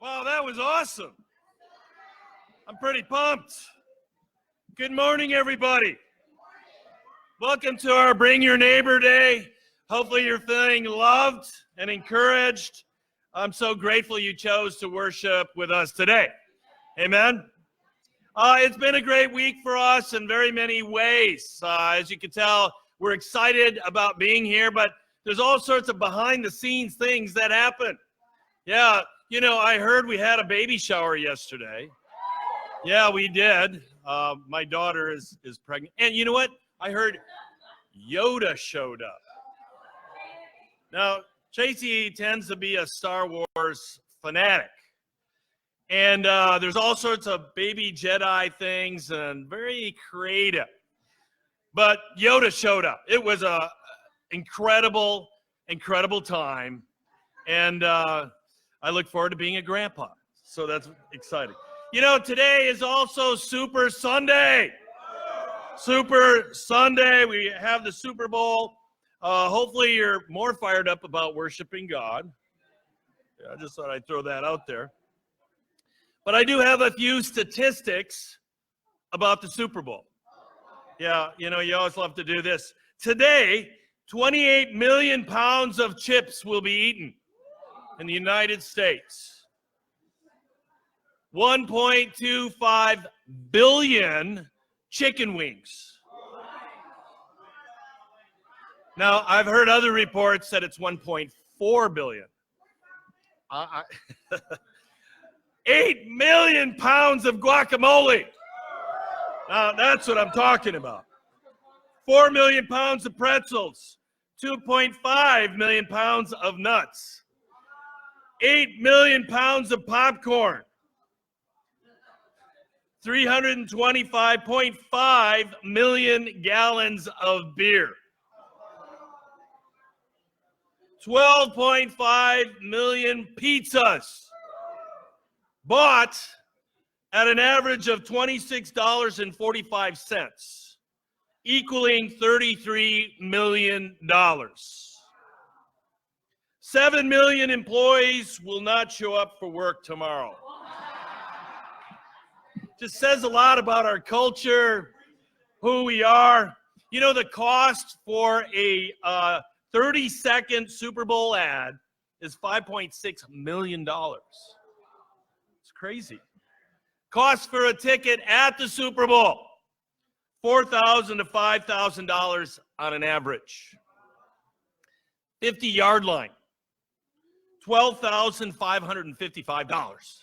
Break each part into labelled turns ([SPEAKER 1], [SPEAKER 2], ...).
[SPEAKER 1] Wow, that was awesome. I'm pretty pumped. Good morning, everybody. Welcome to our Bring Your Neighbor Day. Hopefully you're feeling loved and encouraged. I'm so grateful you chose to worship with us today. Amen. It's been a great week for us in very many ways. As you can tell, we're excited about being here, but there's all sorts of behind-the-scenes things that happen. Yeah, you know, I heard we had a baby shower yesterday. Yeah, we did. My daughter is pregnant. And you know what? I heard Yoda showed up. Now, Tracy tends to be a Star Wars fanatic. And there's all sorts of baby Jedi things and very creative. But Yoda showed up. It was a incredible time. And I look forward to being a grandpa. So that's exciting. You know, today is also Super Sunday. Super Sunday. We have the Super Bowl. Hopefully you're more fired up about worshiping God. Yeah, I just thought I'd throw that out there. But I do have a few statistics about the Super Bowl. Yeah, you know, you always love to do this. Today, 28 million pounds of chips will be eaten in the United States. 1.25 billion chicken wings. Now, I've heard other reports that it's 1.4 billion. 8 million pounds of guacamole. Now, that's what I'm talking about. 4 million pounds of pretzels. 2.5 million pounds of nuts. 8 million pounds of popcorn. 325.5 million gallons of beer. 12.5 million pizzas bought at an average of $26.45, equaling $33 million. 7 million employees will not show up for work tomorrow. Just says a lot about our culture, who we are. You know, the cost for a 30-second Super Bowl ad is $5.6 million. It's crazy. Cost for a ticket at the Super Bowl, $4,000 to $5,000 on an average. 50-yard line, $12,555.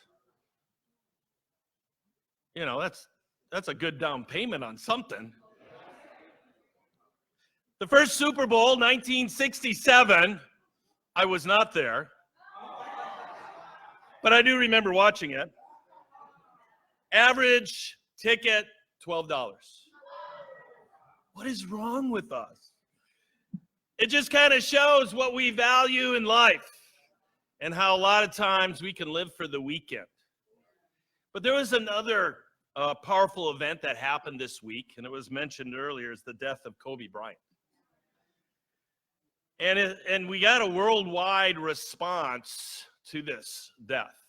[SPEAKER 1] You know, that's a good down payment on something. The first Super Bowl, 1967, I was not there, but I do remember watching it. Average ticket, $12. What is wrong with us? It just kind of shows what we value in life and how a lot of times we can live for the weekend. But there was another powerful event that happened this week, and it was mentioned earlier, is the death of Kobe Bryant. And we got a worldwide response to this death.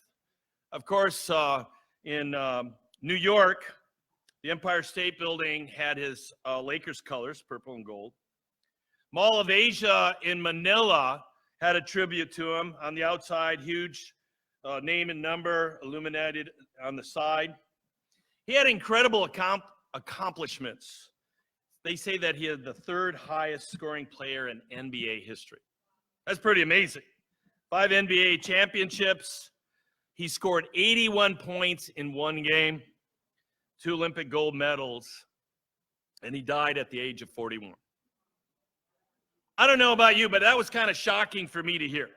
[SPEAKER 1] Of course, in New York, the Empire State Building had his Lakers colors, purple and gold. Mall of Asia in Manila had a tribute to him on the outside, huge name and number illuminated on the side. He had incredible accomplishments. They say that he is the third highest scoring player in NBA history. That's pretty amazing. 5 NBA championships. He scored 81 points in one game, 2 Olympic gold medals, and he died at the age of 41. I don't know about you, but that was kind of shocking for me to hear.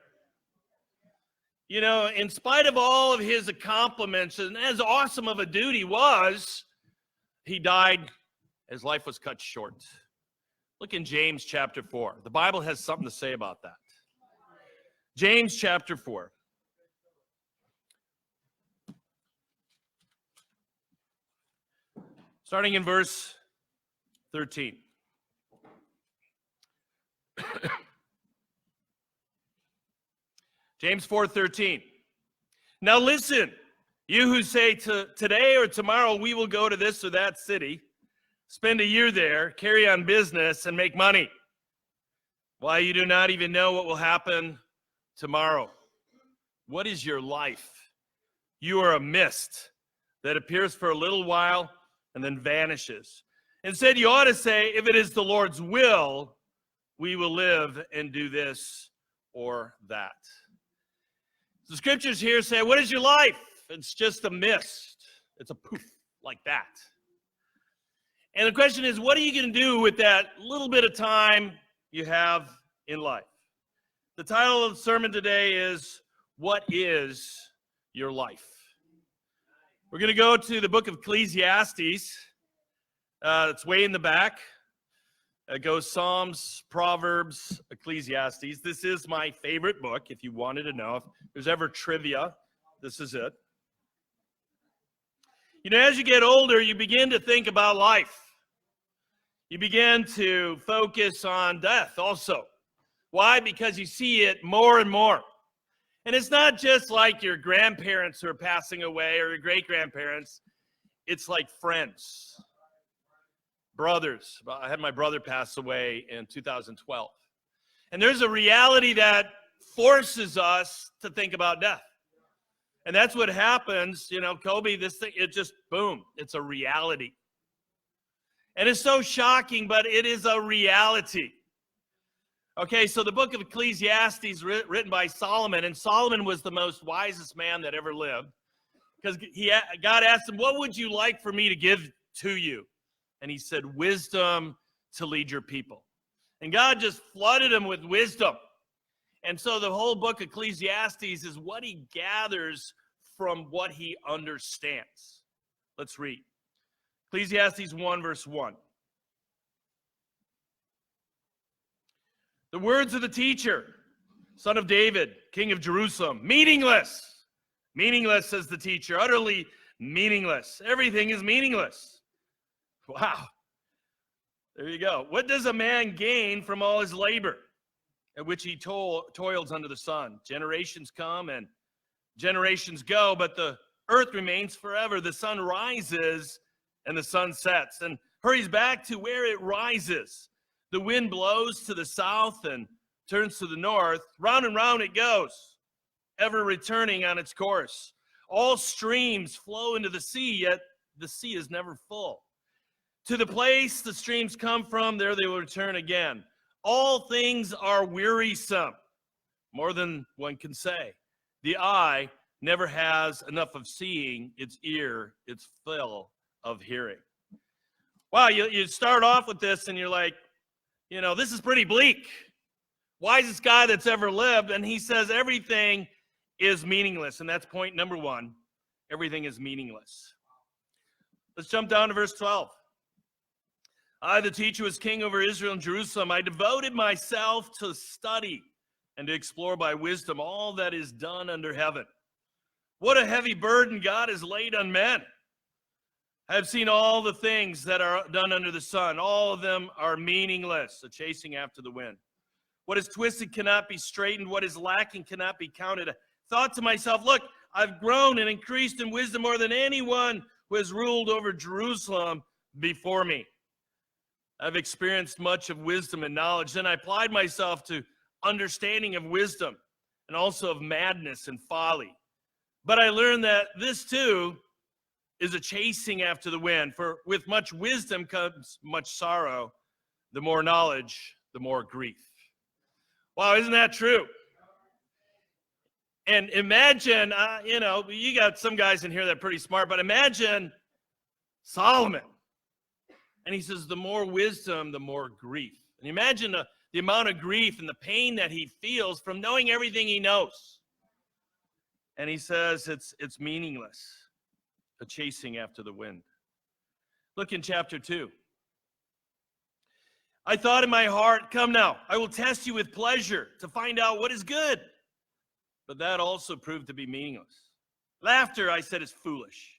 [SPEAKER 1] You know, in spite of all of his accomplishments, and as awesome of a dude he was, he died. His life was cut short. Look in James chapter 4. The Bible has something to say about that. James chapter 4. Starting in verse 13. James 4:13. Now listen, you who say today or tomorrow we will go to this or that city, spend a year there, carry on business, and make money. Why, you do not even know what will happen tomorrow. What is your life? You are a mist that appears for a little while and then vanishes. Instead, you ought to say, if it is the Lord's will, we will live and do this or that. The scriptures here say, what is your life? It's just a mist. It's a poof like that. And the question is, what are you going to do with that little bit of time you have in life? The title of the sermon today is, what is your life? We're going to go to the book of Ecclesiastes. It's way in the back. It goes Psalms, Proverbs, Ecclesiastes. This is my favorite book, if you wanted to know. If there's ever trivia, this is it. You know, as you get older, you begin to think about life. You begin to focus on death also. Why? Because you see it more and more. And it's not just like your grandparents who are passing away or your great-grandparents. It's like friends, brothers. I had my brother pass away in 2012. And there's a reality that forces us to think about death. And that's what happens, you know, Kobe, this thing, it just, boom, it's a reality. And it's so shocking, but it is a reality. Okay, so the book of Ecclesiastes written by Solomon, and Solomon was the most wisest man that ever lived, because God asked him, what would you like for me to give to you? And he said, wisdom to lead your people. And God just flooded him with wisdom. And so the whole book of Ecclesiastes is what he gathers from what he understands. Let's read. Ecclesiastes 1, verse 1. The words of the teacher, son of David, king of Jerusalem, meaningless. Meaningless, says the teacher, utterly meaningless. Everything is meaningless. Wow. There you go. What does a man gain from all his labor at which he toils under the sun? Generations come and generations go, but the earth remains forever. The sun rises and the sun sets and hurries back to where it rises. The wind blows to the south and turns to the north. Round and round it goes, ever returning on its course. All streams flow into the sea, yet the sea is never full. To the place the streams come from, there they will return again. All things are wearisome, more than one can say. The eye never has enough of seeing, its ear, its fill of hearing. Wow, you start off with this and you're like, you know, this is pretty bleak. Wisest guy that's ever lived, and he says everything is meaningless, and that's point number one. Everything is meaningless. Let's jump down to verse 12. I, the teacher, was king over Israel and Jerusalem. I devoted myself to study and to explore by wisdom all that is done under heaven. What a heavy burden God has laid on men. I have seen all the things that are done under the sun. All of them are meaningless, a chasing after the wind. What is twisted cannot be straightened. What is lacking cannot be counted. I thought to myself, look, I've grown and increased in wisdom more than anyone who has ruled over Jerusalem before me. I've experienced much of wisdom and knowledge. Then I applied myself to understanding of wisdom and also of madness and folly. But I learned that this too is a chasing after the wind. For with much wisdom comes much sorrow. The more knowledge, the more grief. Wow, isn't that true? And imagine, you know, you got some guys in here that are pretty smart, but imagine Solomon. And he says, the more wisdom, the more grief. And imagine the amount of grief and the pain that he feels from knowing everything he knows. And he says it's meaningless, a chasing after the wind. Look in chapter 2. I thought in my heart, come now, I will test you with pleasure to find out what is good. But that also proved to be meaningless. Laughter, I said, is foolish.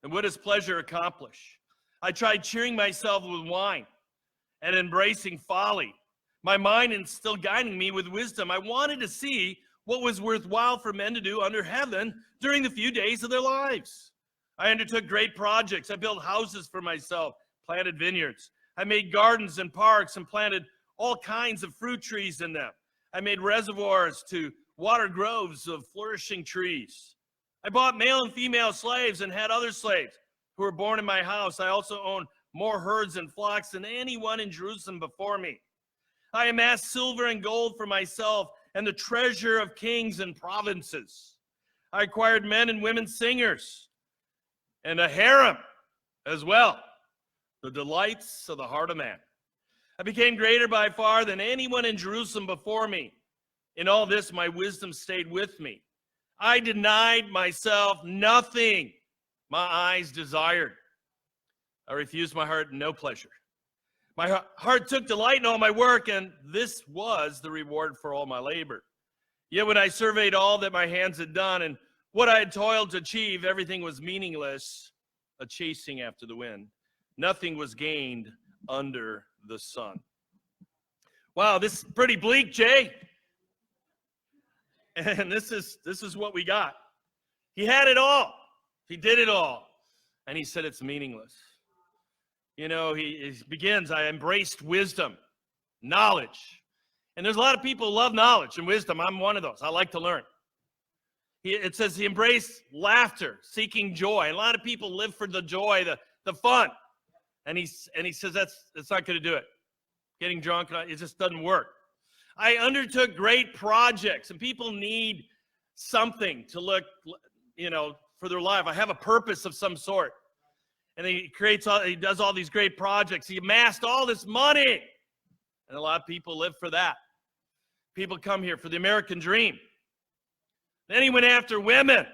[SPEAKER 1] And what does pleasure accomplish? I tried cheering myself with wine and embracing folly. My mind is still guiding me with wisdom. I wanted to see what was worthwhile for men to do under heaven during the few days of their lives. I undertook great projects. I built houses for myself, planted vineyards. I made gardens and parks and planted all kinds of fruit trees in them. I made reservoirs to water groves of flourishing trees. I bought male and female slaves and had other slaves who were born in my house. I also owned more herds and flocks than anyone in Jerusalem before me. I amassed silver and gold for myself and the treasure of kings and provinces. I acquired men and women singers and a harem as well, the delights of the heart of man. I became greater by far than anyone in Jerusalem before me. In all this, my wisdom stayed with me. I denied myself nothing my eyes desired. I refused my heart no pleasure. My heart took delight in all my work, and this was the reward for all my labor. Yet when I surveyed all that my hands had done and what I had toiled to achieve, everything was meaningless, a chasing after the wind. Nothing was gained under the sun. Wow, this is pretty bleak, Jay. And this is what we got. He had it all. He did it all. And he said it's meaningless. You know, he begins, I embraced wisdom, knowledge. And there's a lot of people who love knowledge and wisdom. I'm one of those. I like to learn. It says he embraced laughter, seeking joy. And a lot of people live for the joy, the fun. And he says that's not going to do it. Getting drunk, it just doesn't work. I undertook great projects, and people need something to look, for their life. I have a purpose of some sort. And he does all these great projects. He amassed all this money. And a lot of people live for that. People come here for the American dream. Then he went after women.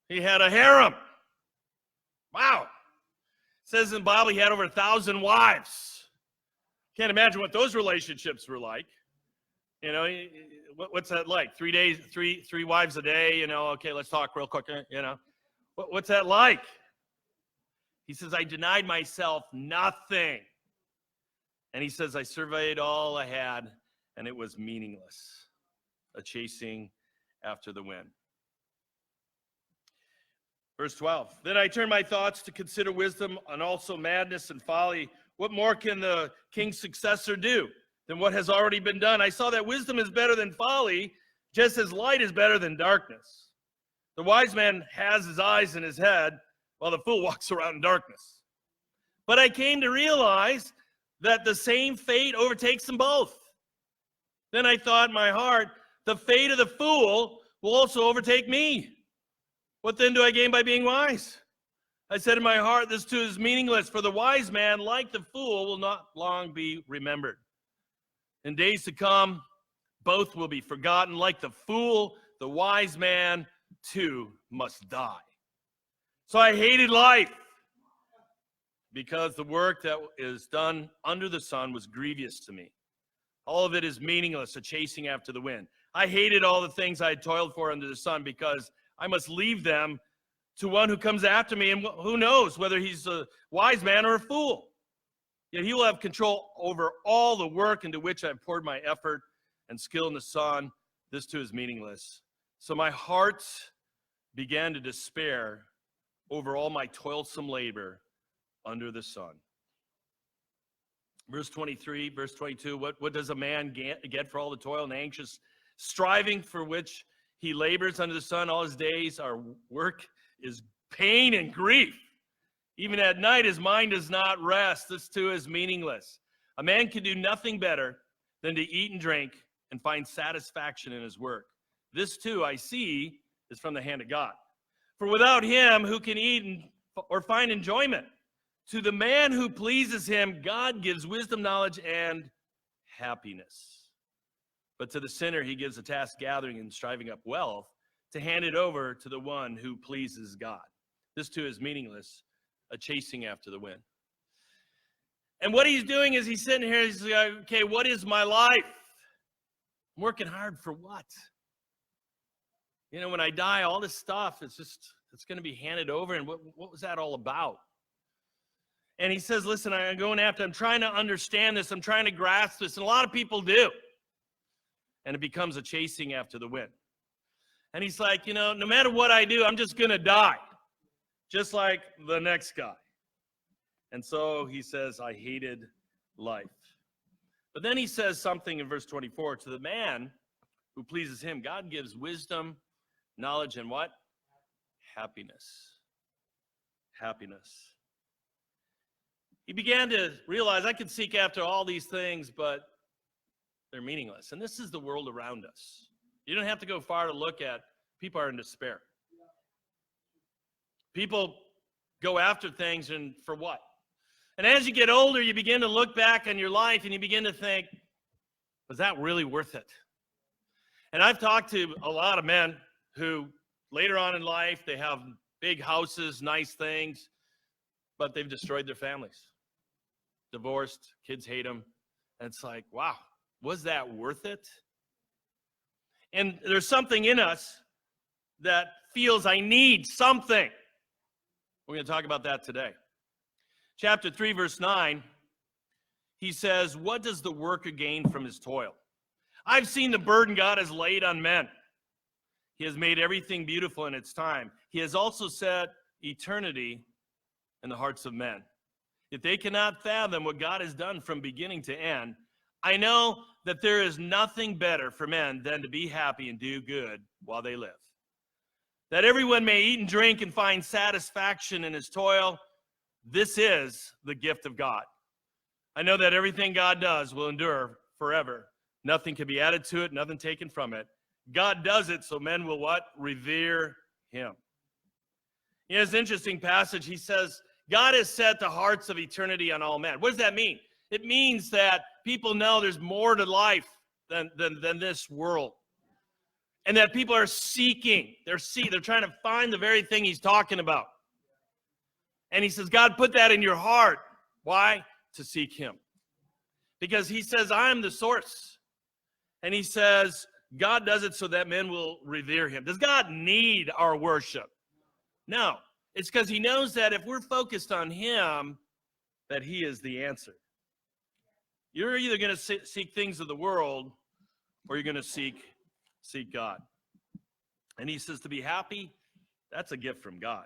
[SPEAKER 1] He had a harem. Wow. It says in the Bible he had over 1,000 wives. Can't imagine what those relationships were like. What's that like? 3 days, three wives a day, okay, let's talk real quick, What's that like? He says, I denied myself nothing. And he says, I surveyed all I had, and it was meaningless, a chasing after the wind. Verse 12, then I turned my thoughts to consider wisdom and also madness and folly. What more can the king's successor do than what has already been done? I saw that wisdom is better than folly, just as light is better than darkness. The wise man has his eyes in his head, while the fool walks around in darkness. But I came to realize that the same fate overtakes them both. Then I thought in my heart, the fate of the fool will also overtake me. What then do I gain by being wise? I said in my heart, this too is meaningless, for the wise man, like the fool, will not long be remembered. In days to come, both will be forgotten. Like the fool, the wise man too must die. So I hated life because the work that is done under the sun was grievous to me. All of it is meaningless, a chasing after the wind. I hated all the things I had toiled for under the sun because I must leave them to one who comes after me, and who knows whether he's a wise man or a fool. Yet he will have control over all the work into which I've poured my effort and skill in the sun. This too is meaningless. So my heart began to despair over all my toilsome labor under the sun. Verse 23, verse 22, what does a man get for all the toil and anxious striving for which he labors under the sun all his days? Our work is pain and grief. Even at night, his mind does not rest. This too is meaningless. A man can do nothing better than to eat and drink and find satisfaction in his work. This too, I see, is from the hand of God. For without him, who can eat or find enjoyment? To the man who pleases him, God gives wisdom, knowledge, and happiness. But to the sinner, he gives a task gathering and striving up wealth to hand it over to the one who pleases God. This too is meaningless, a chasing after the wind. And what he's doing is he's sitting here, he's like, okay, what is my life? I'm working hard for what? When I die, all this stuff, it's going to be handed over. And what was that all about? And he says, listen, I'm trying to understand this. I'm trying to grasp this. And a lot of people do. and it becomes a chasing after the wind. And he's like, no matter what I do, I'm just going to die, just like the next guy. And so he says, I hated life. But then he says something in verse 24, to the man who pleases him, God gives wisdom, knowledge, and what? Happiness. Happiness. He began to realize I could seek after all these things, but they're meaningless. And this is the world around us. You don't have to go far to look at people are in despair. People go after things, and for what? And as you get older, you begin to look back on your life and you begin to think, was that really worth it? And I've talked to a lot of men who later on in life, they have big houses, nice things, but they've destroyed their families. Divorced, kids hate them. And it's like, wow, was that worth it? And there's something in us that feels I need something. We're going to talk about that today. Chapter 3, verse 9, he says, what does the worker gain from his toil? I've seen the burden God has laid on men. He has made everything beautiful in its time. He has also set eternity in the hearts of men. If they cannot fathom what God has done from beginning to end, I know that there is nothing better for men than to be happy and do good while they live. That everyone may eat and drink and find satisfaction in his toil. This is the gift of God. I know that everything God does will endure forever. Nothing can be added to it, nothing taken from it. God does it so men will what? Revere him. In this interesting passage, he says, God has set the hearts of eternity on all men. What does that mean? It means that people know there's more to life than this world. And that people are seeking. They're trying to find the very thing he's talking about. And he says, God put that in your heart. Why? To seek him. Because he says, I am the source. And he says, God does it so that men will revere him. Does God need our worship? No. It's because he knows that if we're focused on him, that he is the answer. You're either going to seek things of the world, or you're going to seek God. And he says to be happy, that's a gift from God.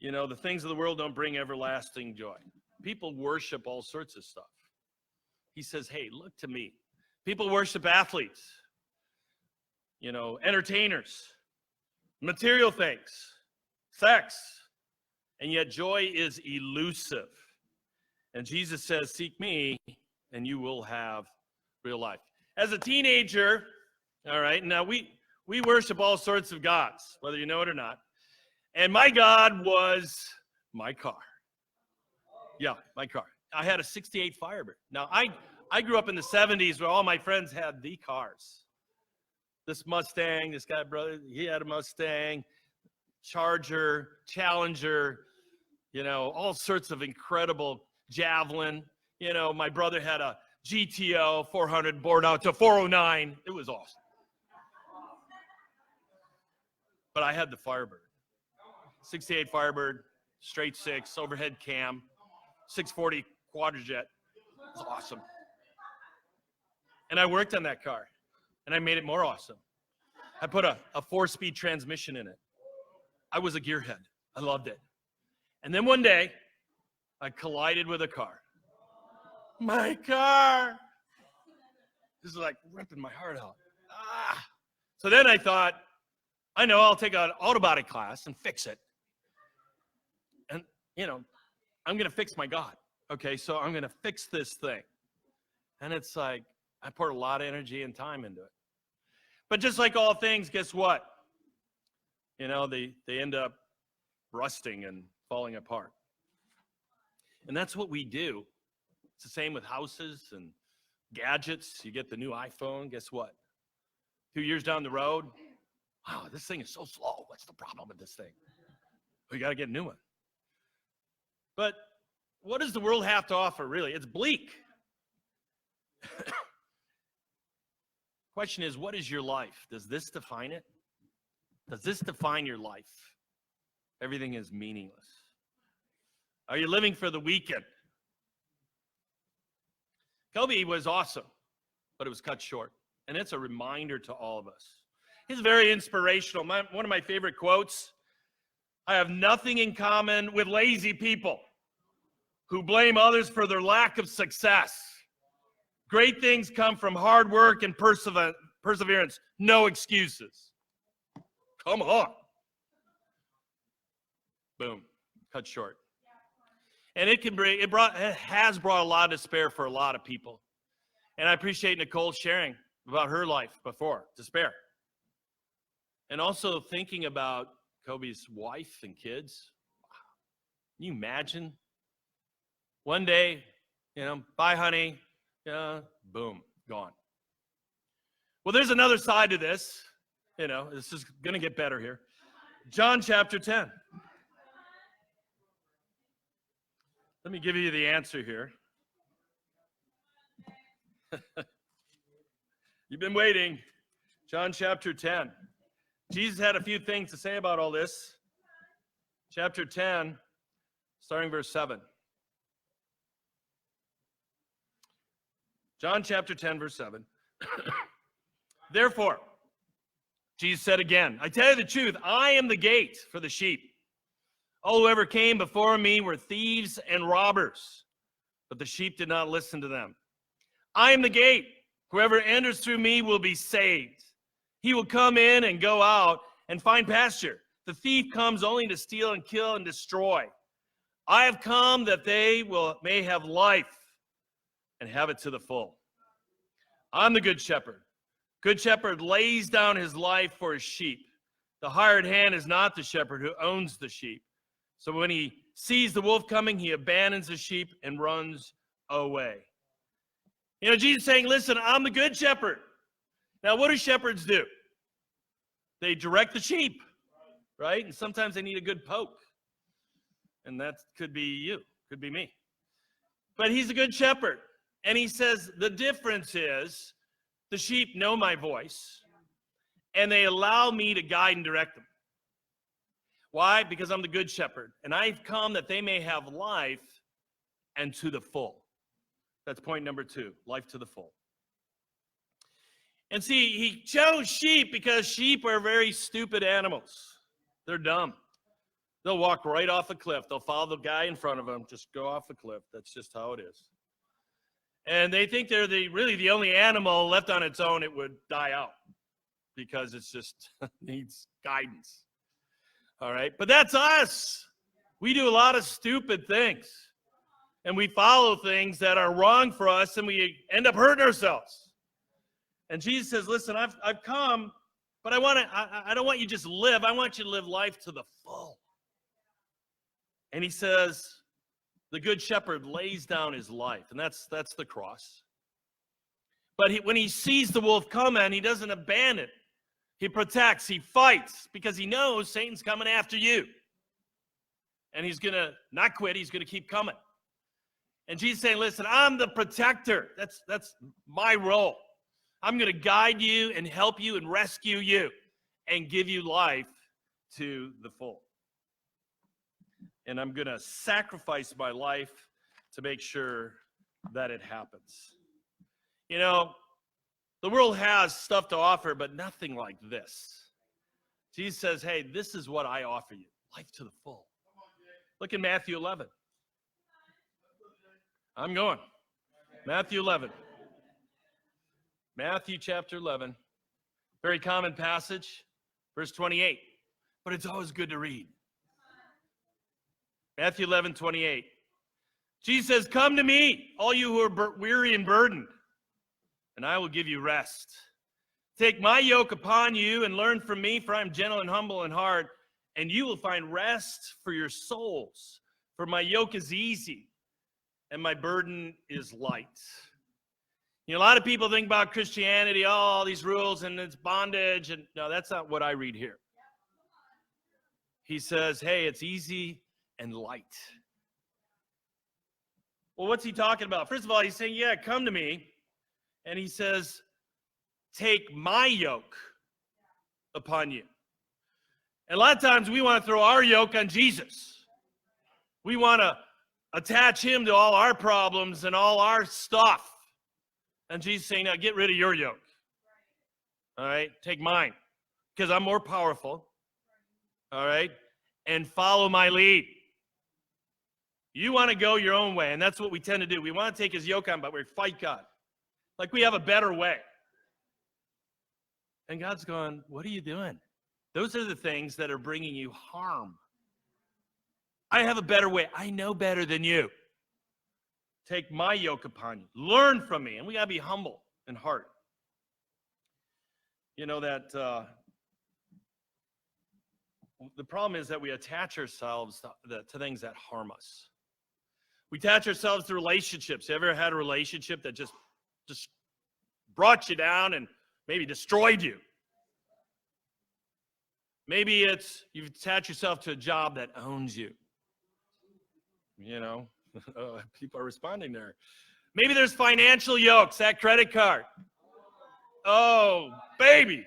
[SPEAKER 1] The things of the world don't bring everlasting joy. People worship all sorts of stuff. He says, hey, look to me. People worship athletes, entertainers, material things, sex, and yet joy is elusive. And Jesus says, seek me, and you will have real life. As a teenager, all right, now we worship all sorts of gods, whether you know it or not. And my God was my car. Yeah, my car. I had a 68 Firebird. Now, I grew up in the 70s where all my friends had the cars. This Mustang, this guy, brother, he had a Mustang, Charger, Challenger, all sorts of incredible Javelin. My brother had a GTO 400 bored out to 409. It was awesome. But I had the Firebird. 68 Firebird, straight six, overhead cam, 640 quadrijet. It was awesome. And I worked on that car, and I made it more awesome. I put a 4-speed transmission in it. I was a gearhead. I loved it. And then one day, I collided with a car. My car! This is like ripping my heart out. So then I thought, I know I'll take an auto body class and fix it. And, I'm going to fix my God. Okay, so I'm going to fix this thing. And it's like, I poured a lot of energy and time into it. But just like all things, guess what? They end up rusting and falling apart. And that's what we do. It's the same with houses and gadgets. You get the new iPhone, guess what? 2 years down the road, wow, this thing is so slow. What's the problem with this thing? We got to get a new one. But what does the world have to offer, really? It's bleak. Question is, what is your life? Does this define it? Does this define your life? Everything is meaningless. Are you living for the weekend? Kobe was awesome. but it was cut short. And it's a reminder to all of us. He's very inspirational. One of my favorite quotes, I have nothing in common with lazy people who blame others for their lack of success. Great things come from hard work and perseverance. No excuses. Come on. Boom. Cut short. And it has brought a lot of despair for a lot of people. And I appreciate Nicole sharing about her life before, despair. And also thinking about Kobe's wife and kids. Can you imagine? One day, bye honey, boom, gone. Well, there's another side to this. This is going to get better here. John chapter 10. Let me give you the answer here. You've been waiting. John chapter 10. Jesus had a few things to say about all this. Chapter 10, starting verse 7. John chapter 10, verse 7. Therefore, Jesus said again, I tell you the truth, I am the gate for the sheep. All who ever came before me were thieves and robbers, but the sheep did not listen to them. I am the gate. Whoever enters through me will be saved. He will come in and go out and find pasture. The thief comes only to steal and kill and destroy. I have come that they may have life and have it to the full. I'm the good shepherd. Good shepherd lays down his life for his sheep. The hired hand is not the shepherd who owns the sheep. So when he sees the wolf coming, he abandons the sheep and runs away. Jesus is saying, listen, I'm the good shepherd. Now, what do shepherds do? They direct the sheep, right? And sometimes they need a good poke. And that could be you, could be me. But he's a good shepherd. And he says the difference is the sheep know my voice, and they allow me to guide and direct them. Why? Because I'm the good shepherd, and I've come that they may have life and to the full. That's point number 2, life to the full. And see, he chose sheep because sheep are very stupid animals. They're dumb. They'll walk right off a cliff. They'll follow the guy in front of them, just go off the cliff. That's just how it is. And they think they're really the only animal left on its own, it would die out because it's just needs guidance. All right, but that's us. We do a lot of stupid things, and we follow things that are wrong for us, and we end up hurting ourselves. And Jesus says, listen, I've come, but I don't want you to just live. I want you to live life to the full. And he says, the good shepherd lays down his life, and that's the cross. But when he sees the wolf coming, he doesn't abandon. He protects, he fights, because he knows Satan's coming after you. And he's going to not quit, he's going to keep coming. And Jesus is saying, listen, I'm the protector. That's my role. I'm going to guide you and help you and rescue you and give you life to the full. And I'm going to sacrifice my life to make sure that it happens. The world has stuff to offer, but nothing like this. Jesus says, hey, this is what I offer you, life to the full. Look in Matthew 11. I'm going. Matthew 11. Matthew chapter 11. Very common passage, verse 28. But it's always good to read. Matthew 11:28. Jesus says, come to me, all you who are weary and burdened, and I will give you rest. Take my yoke upon you and learn from me, for I am gentle and humble in heart, and you will find rest for your souls. For my yoke is easy, and my burden is light. A lot of people think about Christianity, all these rules, and it's bondage. And no, that's not what I read here. He says, hey, it's easy and light. Well, what's he talking about? First of all, he's saying, yeah, come to me. And he says, take my yoke upon you. And a lot of times we want to throw our yoke on Jesus. We want to attach him to all our problems and all our stuff. And Jesus is saying, now get rid of your yoke. All right, take mine, because I'm more powerful. All right, and follow my lead. You want to go your own way, and that's what we tend to do. We want to take his yoke on, but we fight God. Like we have a better way. And God's going, what are you doing? Those are the things that are bringing you harm. I have a better way. I know better than you. Take my yoke upon you. Learn from me. And we got to be humble in heart. You know that the problem is that we attach ourselves to things that harm us. We attach ourselves to relationships. You ever had a relationship that just brought you down and maybe destroyed you? Maybe it's you've attached yourself to a job that owns you. You know, people are responding there. Maybe there's financial yokes, that credit card. Oh, baby.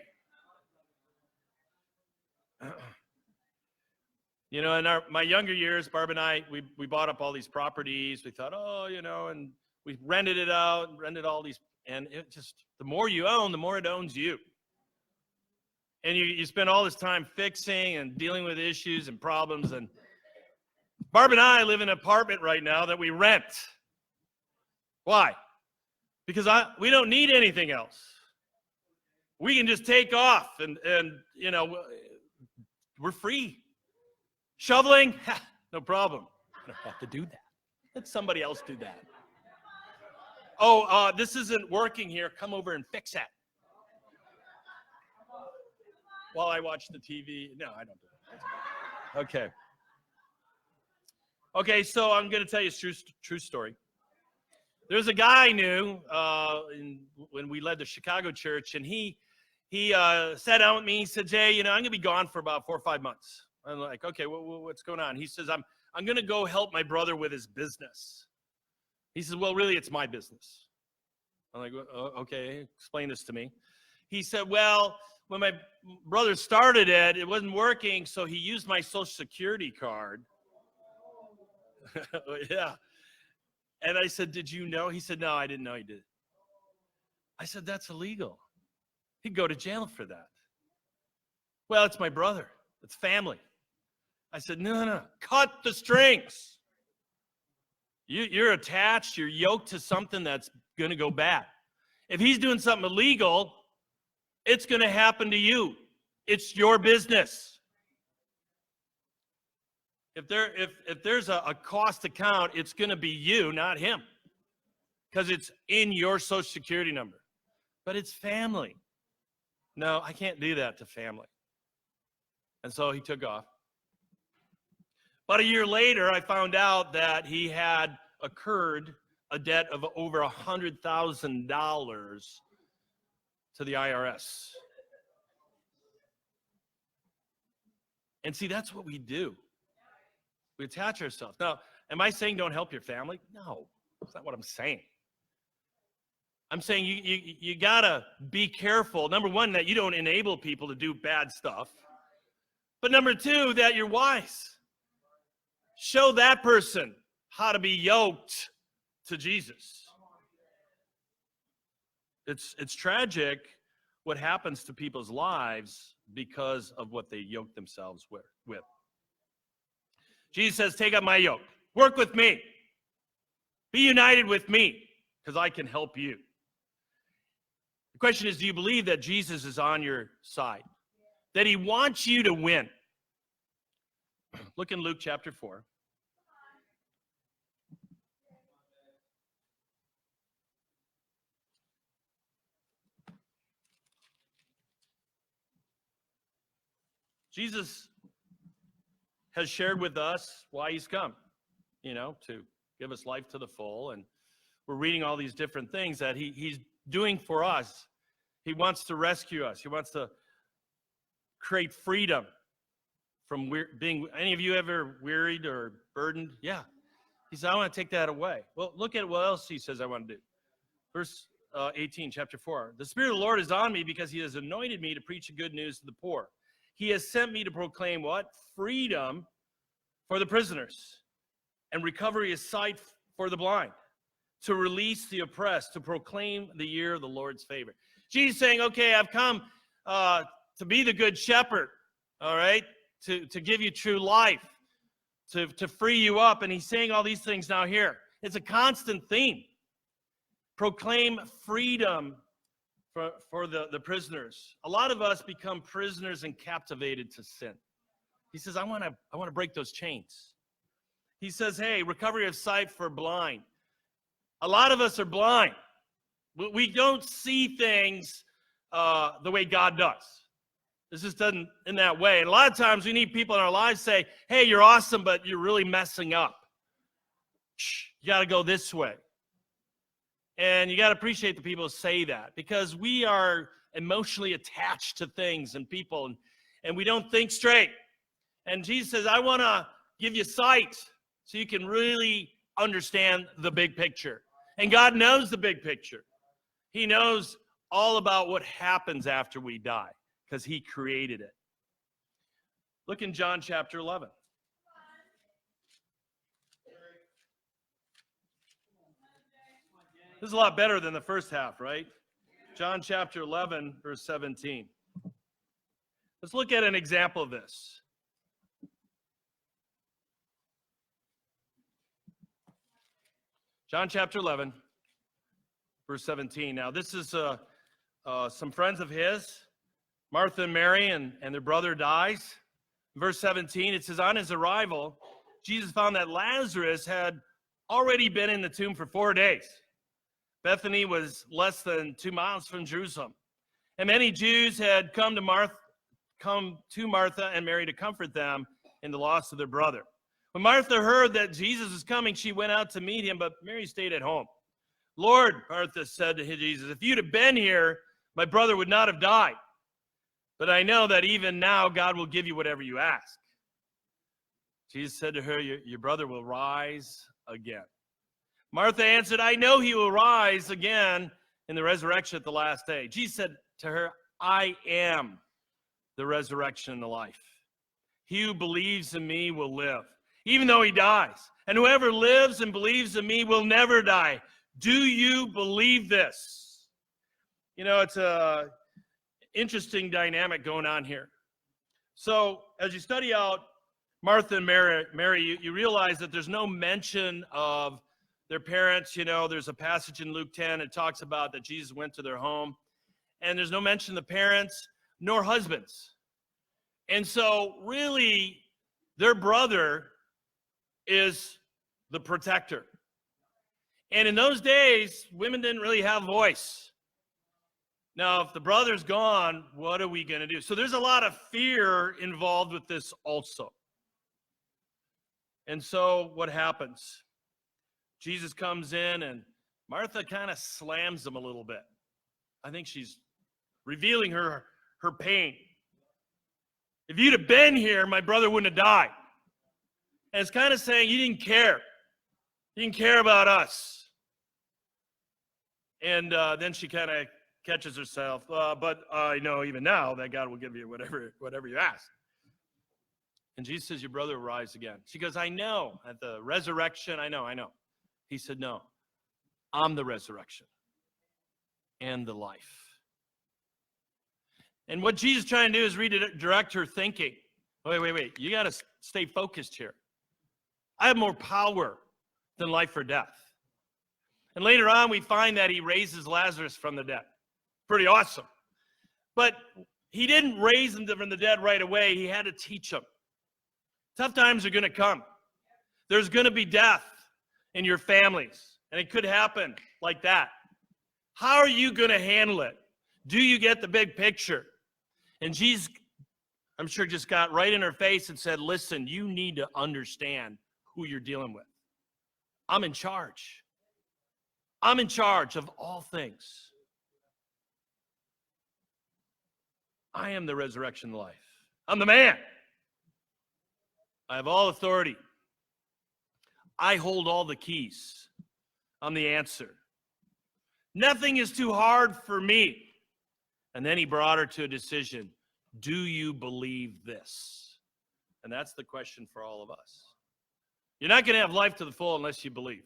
[SPEAKER 1] You know, in my younger years, Barb and I, we bought up all these properties. We thought, and we rented it out, rented all these, and it just, the more you own, the more it owns you. And you spend all this time fixing and dealing with issues and problems. And Barb and I live in an apartment right now that we rent. Why? Because we don't need anything else. We can just take off and we're free. Shoveling, no problem. I don't have to do that. Let somebody else do that. Oh, this isn't working here. Come over and fix that. While I watch the TV. No, I don't do that. Okay. Okay, so I'm going to tell you a true story. There's a guy I knew when we led the Chicago church, and he sat down with me. He said, Jay, I'm going to be gone for about 4 or 5 months. I'm like, okay, what's going on? He says, I'm going to go help my brother with his business. He says, well, really, it's my business. I'm like, okay, explain this to me. He said, well, when my brother started it, it wasn't working, so he used my Social Security card. Yeah. And I said, did you know? He said, no, I didn't know he did. I said, that's illegal. He'd go to jail for that. Well, it's my brother. It's family. I said, no, cut the strings. You're attached, you're yoked to something that's going to go bad. If he's doing something illegal, it's going to happen to you. It's your business. If there's a cost account, it's going to be you, not him, because it's in your Social Security number. But it's family. No, I can't do that to family. And so he took off. About a year later, I found out that he had incurred a debt of over $100,000 to the IRS. And see, that's what we do. We attach ourselves. Now, am I saying don't help your family? No, that's not what I'm saying. I'm saying you gotta be careful. Number one, that you don't enable people to do bad stuff. But number two, that you're wise. Show that person how to be yoked to Jesus. It's tragic what happens to people's lives because of what they yoke themselves with. Jesus says, take up my yoke. Work with me. Be united with me, because I can help you. The question is, do you believe that Jesus is on your side? That he wants you to win? Look in Luke chapter 4. Jesus has shared with us why he's come, to give us life to the full. And we're reading all these different things that he's doing for us. He wants to rescue us. He wants to create freedom from being, any of you ever wearied or burdened? Yeah. He said, I want to take that away. Well, look at what else he says I want to do. Verse 18, chapter 4. The Spirit of the Lord is on me because he has anointed me to preach the good news to the poor. He has sent me to proclaim what? Freedom for the prisoners and recovery of sight for the blind, to release the oppressed, to proclaim the year of the Lord's favor. Jesus saying, okay, I've come to be the good shepherd, all right, to give you true life, to free you up. And he's saying all these things now here. It's a constant theme. Proclaim freedom for the prisoners. A lot of us become prisoners and captivated to sin. He says, I want to break those chains. He says, hey, recovery of sight for blind. A lot of us are blind. We don't see things the way God does. This just doesn't in that way. And a lot of times we need people in our lives say, hey, you're awesome, but you're really messing up. You got to go this way. And you got to appreciate the people who say that, because we are emotionally attached to things and people, and we don't think straight. And Jesus says, I want to give you sight so you can really understand the big picture. And God knows the big picture. He knows all about what happens after we die, because he created it. Look in John chapter 11. This is a lot better than the first half, right? John chapter 11, verse 17. Let's look at an example of this. John chapter 11, verse 17. Now, this is some friends of his, Martha and Mary, and their brother dies. Verse 17, it says, on his arrival, Jesus found that Lazarus had already been in the tomb for 4 days. Bethany was less than 2 miles from Jerusalem. And many Jews had come to Martha and Mary to comfort them in the loss of their brother. When Martha heard that Jesus was coming, she went out to meet him, but Mary stayed at home. Lord, Martha said to Jesus, if you'd have been here, my brother would not have died. But I know that even now God will give you whatever you ask. Jesus said to her, your brother will rise again. Martha answered, I know he will rise again in the resurrection at the last day. Jesus said to her, I am the resurrection and the life. He who believes in me will live, even though he dies. And whoever lives and believes in me will never die. Do you believe this? You know, it's a interesting dynamic going on here. So as you study out Martha and Mary, you realize that there's no mention of their parents. You know, there's a passage in Luke 10, it talks about that Jesus went to their home, and there's no mention of the parents nor husbands. And so really, their brother is the protector. And in those days, women didn't really have a voice. Now, if the brother's gone, what are we going to do? So there's a lot of fear involved with this also. And so what happens? Jesus comes in, and Martha kind of slams him a little bit. I think she's revealing her pain. If you'd have been here, my brother wouldn't have died. And it's kind of saying, you didn't care. You didn't care about us. And then she kind of catches herself. But I know even now that God will give you whatever you ask. And Jesus says, your brother will rise again. She goes, I know. At the resurrection, I know. He said, no, I'm the resurrection and the life. And what Jesus is trying to do is redirect her thinking. Wait. You got to stay focused here. I have more power than life or death. And later on, we find that he raises Lazarus from the dead. Pretty awesome. But he didn't raise him from the dead right away. He had to teach him. Tough times are going to come. There's going to be death in your families, and it could happen like that. How are you going to handle it? Do you get the big picture? And Jesus, I'm sure, just got right in her face and said, listen, you need to understand who you're dealing with. I'm in charge. I'm in charge of all things. I am the resurrection and life. I'm the man. I have all authority. I hold all the keys. I'm the answer. Nothing is too hard for me. And then he brought her to a decision. Do you believe this? And that's the question for all of us. You're not going to have life to the full unless you believe.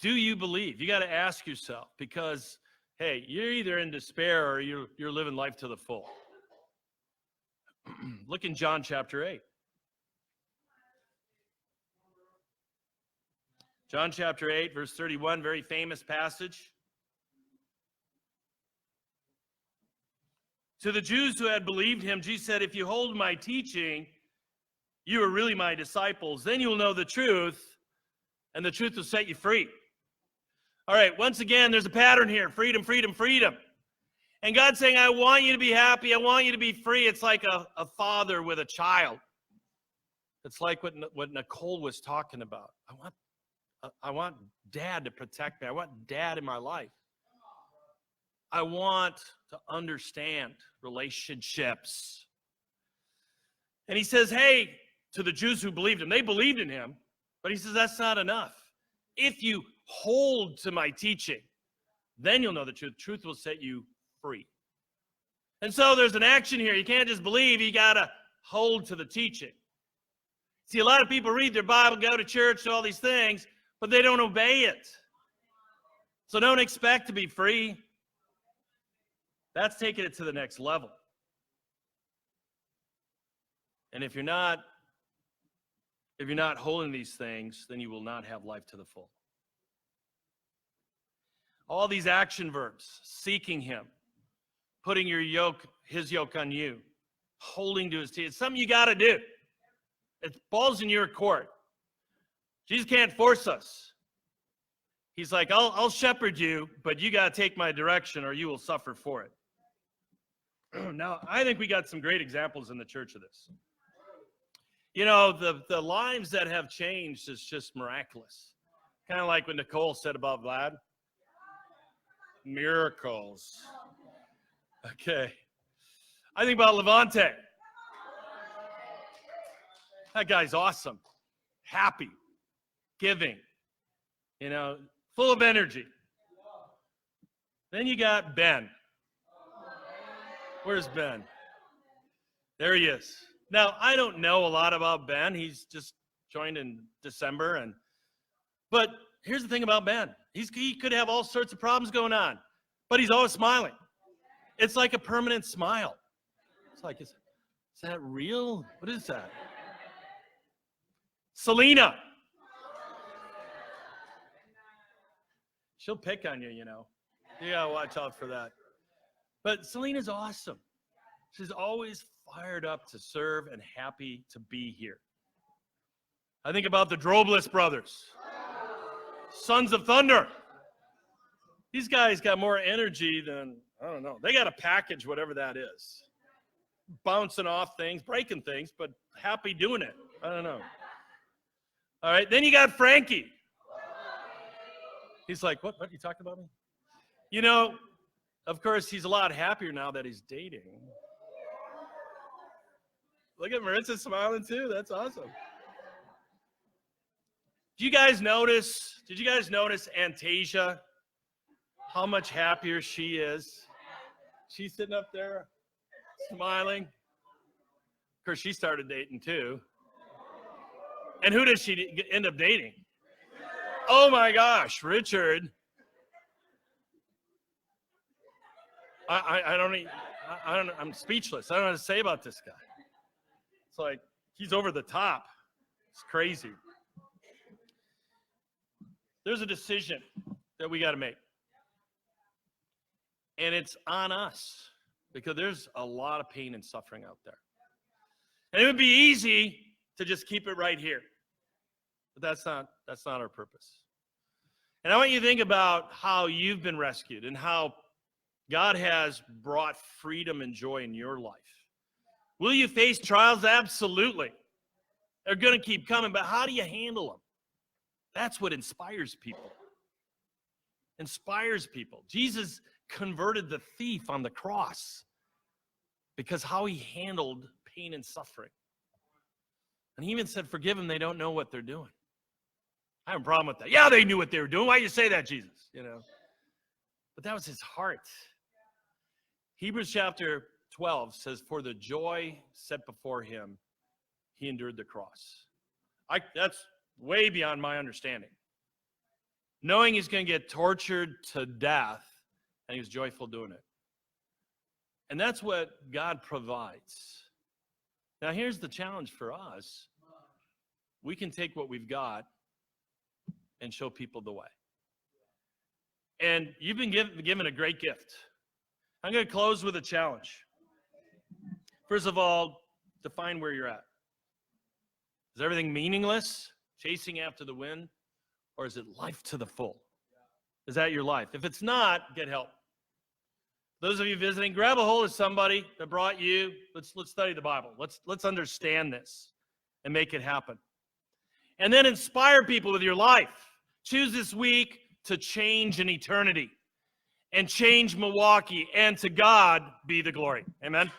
[SPEAKER 1] Do you believe? You got to ask yourself, because, hey, you're either in despair or you're living life to the full. Look in John chapter 8. John chapter 8, verse 31, very famous passage. To the Jews who had believed him, Jesus said, if you hold my teaching, you are really my disciples. Then you will know the truth, and the truth will set you free. All right, once again, there's a pattern here. Freedom, freedom, freedom. And God's saying, I want you to be happy. I want you to be free. It's like a father with a child. It's like what Nicole was talking about. I want dad to protect me. I want dad in my life. I want to understand relationships. And he says, hey, to the Jews who believed him, they believed in him, but he says that's not enough. If you hold to my teaching, then you'll know the truth. Truth will set you free. And so there's an action here. You can't just believe, you got to hold to the teaching. See, a lot of people read their Bible, go to church, do all these things, but they don't obey it. So don't expect to be free. That's taking it to the next level. And if you're not holding these things, then you will not have life to the full. All these action verbs, seeking him, putting his yoke on you, holding to his teeth, it's something you got to do. It falls in your court. Jesus can't force us. He's like, I'll shepherd you, but you got to take my direction or you will suffer for it. Now, I think we got some great examples in the church of this. You know, the lives that have changed is just miraculous. Kind of like what Nicole said about Vlad. Miracles. Okay. I think about Levante. That guy's awesome. Happy. Giving. You know, full of energy. Then you got Ben. Where's Ben? There he is. Now, I don't know a lot about Ben. He's just joined in December. But here's the thing about Ben. He could have all sorts of problems going on, but he's always smiling. It's like a permanent smile. It's like, is that real? What is that? Selena. She'll pick on you, you know. You gotta watch out for that. But Selena's awesome. She's always fired up to serve and happy to be here. I think about the Drobless brothers, Sons of Thunder. These guys got more energy than, I don't know. They got a package, whatever that is. Bouncing off things, breaking things, but happy doing it. I don't know. All right, then you got Frankie. He's like, what? You talking about me? You know, of course, he's a lot happier now that he's dating. Look at Maritza smiling too. That's awesome. Did you guys notice Antasia? How much happier she is? She's sitting up there smiling. Of course, she started dating too. And who does she end up dating? Oh my gosh, Richard. I don't know. I'm speechless. I don't know what to say about this guy. It's like, he's over the top. It's crazy. There's a decision that we got to make. And it's on us because there's a lot of pain and suffering out there. And it would be easy to just keep it right here. But that's not our purpose. And I want you to think about how you've been rescued and how God has brought freedom and joy in your life. Will you face trials? Absolutely. They're going to keep coming, but how do you handle them? That's what inspires people. Inspires people. Jesus converted the thief on the cross because how he handled pain and suffering. And he even said, forgive them, they don't know what they're doing. I have a problem with that. Yeah, they knew what they were doing. Why you say that, Jesus? You know. But that was his heart. Hebrews chapter 12 says, for the joy set before him, he endured the cross. That's way beyond my understanding. knowing he's going to get tortured to death, and he was joyful doing it. And that's what God provides. Now, here's the challenge for us. We can take what we've got and show people the way. And you've been given a great gift. I'm going to close with a challenge. First of all, define where you're at. Is everything meaningless, chasing after the wind, or is it life to the full? Is that your life? If it's not, get help. Those of you visiting, grab a hold of somebody that brought you. Let's study the Bible. Let's understand this and make it happen. And then inspire people with your life. Choose this week to change an eternity and change Milwaukee, and to God be the glory. Amen.